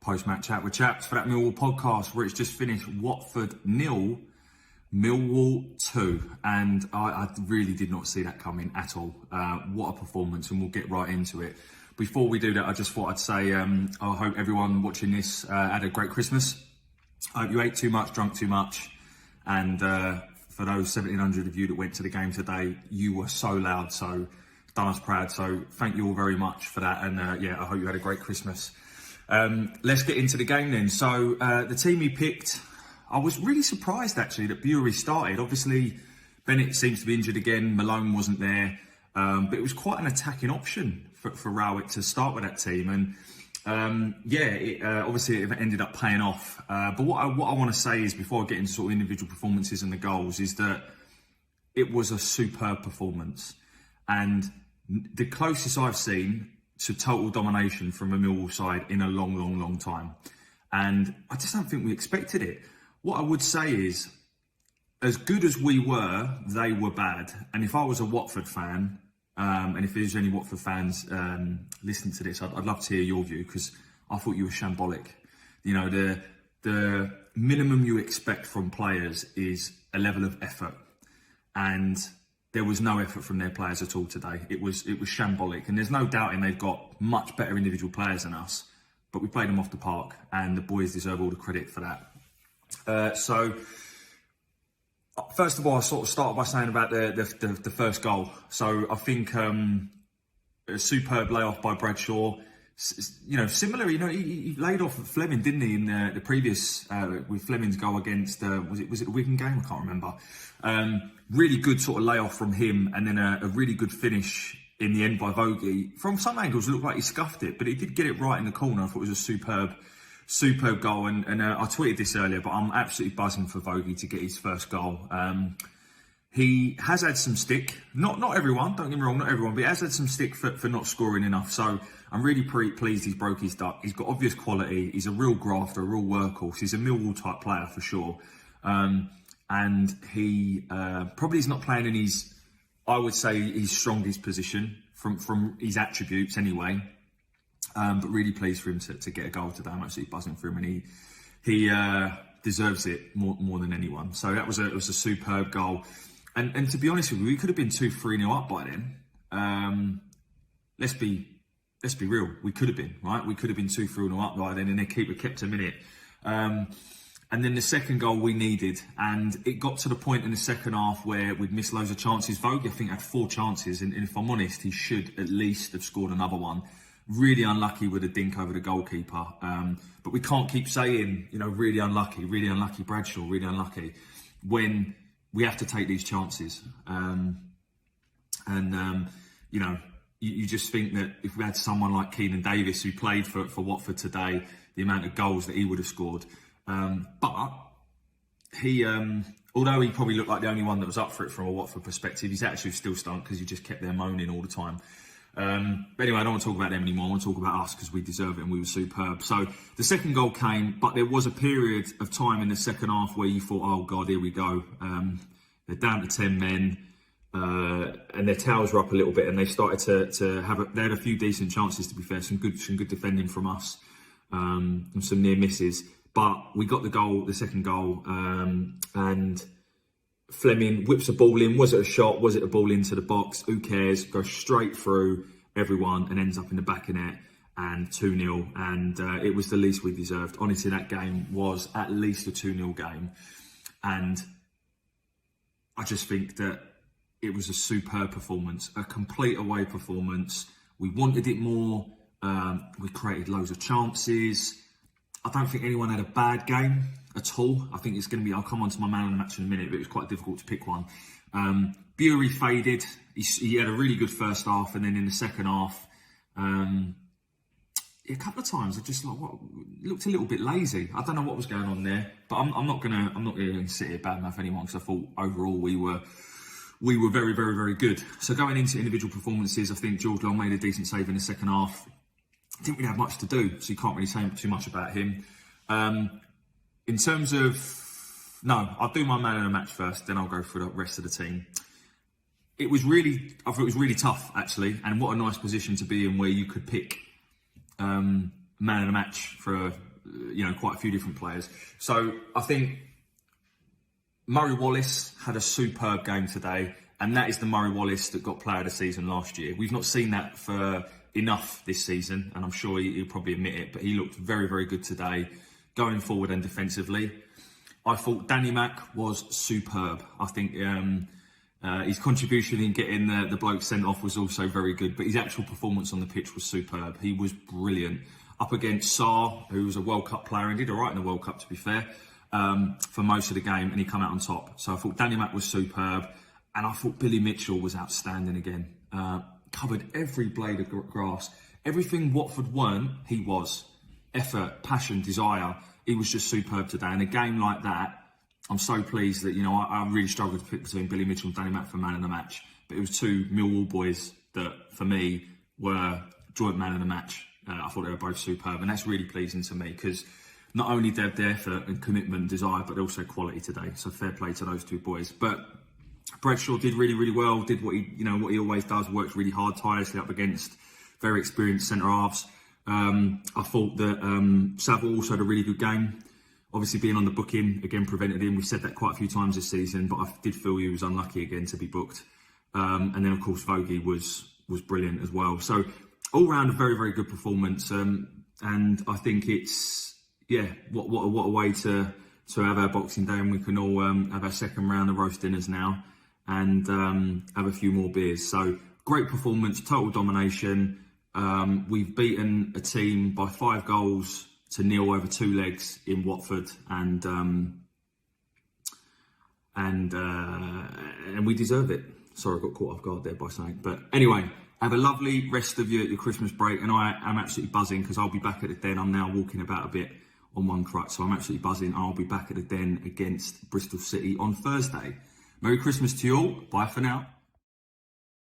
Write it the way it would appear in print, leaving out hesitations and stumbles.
Post-match chat with Chapz for that Millwall podcast where it's just finished Watford 0, Millwall 2. And I really did not see that coming at all. What a performance, and we'll get right into it. Before we do that, I just thought I'd say I hope everyone watching this had a great Christmas. I hope you ate too much, drunk too much. And for those 1,700 of you that went to the game today, you were so loud, so done us proud. So thank you all very much for that. And I hope you had a great Christmas. Let's get into the game then. So the team he picked, I was really surprised actually that Bury started. Obviously, Bennett seems to be injured again. Malone wasn't there, but it was quite an attacking option for Rowett to start with that team. And obviously it ended up paying off. But what I want to say is, before I get into sort of individual performances and the goals, is that it was a superb performance, and the closest I've seen to total domination from a Millwall side in a long time. And I just don't think we expected it. What I would say is, as good as we were, they were bad. And if I was a Watford fan, and if there's any Watford fans listening to this, I'd love to hear your view, because I thought you were shambolic. You know, the minimum you expect from players is a level of effort. And there was no effort from their players at all today. It was shambolic, and there's no doubting they've got much better individual players than us, but we played them off the park, and the boys deserve all the credit for that. So first of all, I sort of started by saying about the first goal. So I think a superb layoff by Bradshaw. You know, similar. You know, he laid off Fleming, didn't he, in the previous with Fleming's goal against was it the Wigan game? I can't remember. Really good sort of layoff from him, and then a really good finish in the end by Vogie. From some angles, it looked like he scuffed it, but he did get it right in the corner. I thought it was a superb goal, and I tweeted this earlier, but I'm absolutely buzzing for Vogie to get his first goal. He has had some stick, not everyone, don't get me wrong, not everyone, but he has had some stick for not scoring enough. So I'm really pleased he's broke his duck. He's got obvious quality. He's a real grafter, a real workhorse. He's a Millwall type player for sure. And he probably is not playing in his, I would say, his strongest position from his attributes anyway. But really pleased for him to get a goal today. I'm absolutely buzzing for him, and he deserves it more than anyone. So it was a superb goal. And to be honest with you, we could have been 2-3-0 up by then. Let's be real. We could have been, right? We could have been 2-3-0 up by then, and their keeper kept him in it. And then the second goal we needed, and it got to the point in the second half where we'd missed loads of chances. Vogie, I think, had 4 chances, and if I'm honest, he should at least have scored another one. Really unlucky with a dink over the goalkeeper. But we can't keep saying, you know, really unlucky, Bradshaw, really unlucky, when we have to take these chances. You know, you just think that if we had someone like Keenan Davis, who played for Watford today, the amount of goals that he would have scored. But he, although he probably looked like the only one that was up for it from a Watford perspective, he's actually still stunk because he just kept there moaning all the time. But anyway, I don't want to talk about them anymore. I want to talk about us, because we deserve it and we were superb. So the second goal came, but there was a period of time in the second half where you thought, oh God, here we go. They're down to 10 men, and their tails were up a little bit, and they started to have they had a few decent chances, to be fair, some good defending from us, and some near misses. But we got the second goal, and Fleming whips a ball in. Was it a shot? Was it a ball into the box? Who cares? Goes straight through everyone and ends up in the back of net, and 2-0. And it was the least we deserved. Honestly, that game was at least a 2-0 game. And I just think that it was a superb performance, a complete away performance. We wanted it more. We created loads of chances. I don't think anyone had a bad game at all. I think it's going to be, I'll come on to my man of the match in a minute, but it was quite difficult to pick one. Bury faded. He had a really good first half, and then in the second half, a couple of times I just looked a little bit lazy. I don't know what was going on there, but I'm not gonna sit here badmouth anyone, because I thought overall we were very good. So going into individual performances, I think George Long made a decent save in the second half. Didn't really have much to do, so you can't really say too much about him. In terms of, I'll do my man of the match first, then I'll go through the rest of the team. I thought it was really tough, actually, and what a nice position to be in, where you could pick man of the match for quite a few different players. So I think Murray Wallace had a superb game today, and that is the Murray Wallace that got player of the season last year. We've not seen that for enough this season, and I'm sure he'll probably admit it, but he looked very, very good today, going forward and defensively. I thought Danny Mac was superb. I think his contribution in getting the bloke sent off was also very good, but his actual performance on the pitch was superb. He was brilliant. Up against Sarr, who was a World Cup player and did all right in the World Cup, to be fair, for most of the game, and he come out on top. So I thought Danny Mac was superb, and I thought Billy Mitchell was outstanding again. Covered every blade of grass. Everything Watford weren't, he was. Effort, passion, desire. He was just superb today. And a game like that, I'm so pleased that, I really struggled to pick between Billy Mitchell and Danny Mac for man of the match. But it was two Millwall boys that, for me, were joint man of the match. I thought they were both superb. And that's really pleasing to me because not only did they effort and commitment and desire, but also quality today. So fair play to those two boys. But Bradshaw did really, really well, did what he always does, works really hard, tirelessly up against very experienced centre-halves. I thought that Saville also had a really good game. Obviously being on the booking, again, prevented him. We've said that quite a few times this season, but I did feel he was unlucky again to be booked. And then, of course, Vogie was brilliant as well. So all round, a very, very good performance. And I think it's, what a way to have our Boxing Day, and we can all have our second round of roast dinners now and have a few more beers. So great performance, total domination. We've beaten a team by 5 goals to 0 over 2 legs in Watford, and we deserve it. Sorry, I got caught off guard there by saying. But anyway, have a lovely rest of your Christmas break, and I am absolutely buzzing because I'll be back at the Den. I'm now walking about a bit on one crutch, so I'm absolutely buzzing. I'll be back at the Den against Bristol City on Thursday. Merry Christmas to you all. Bye for now.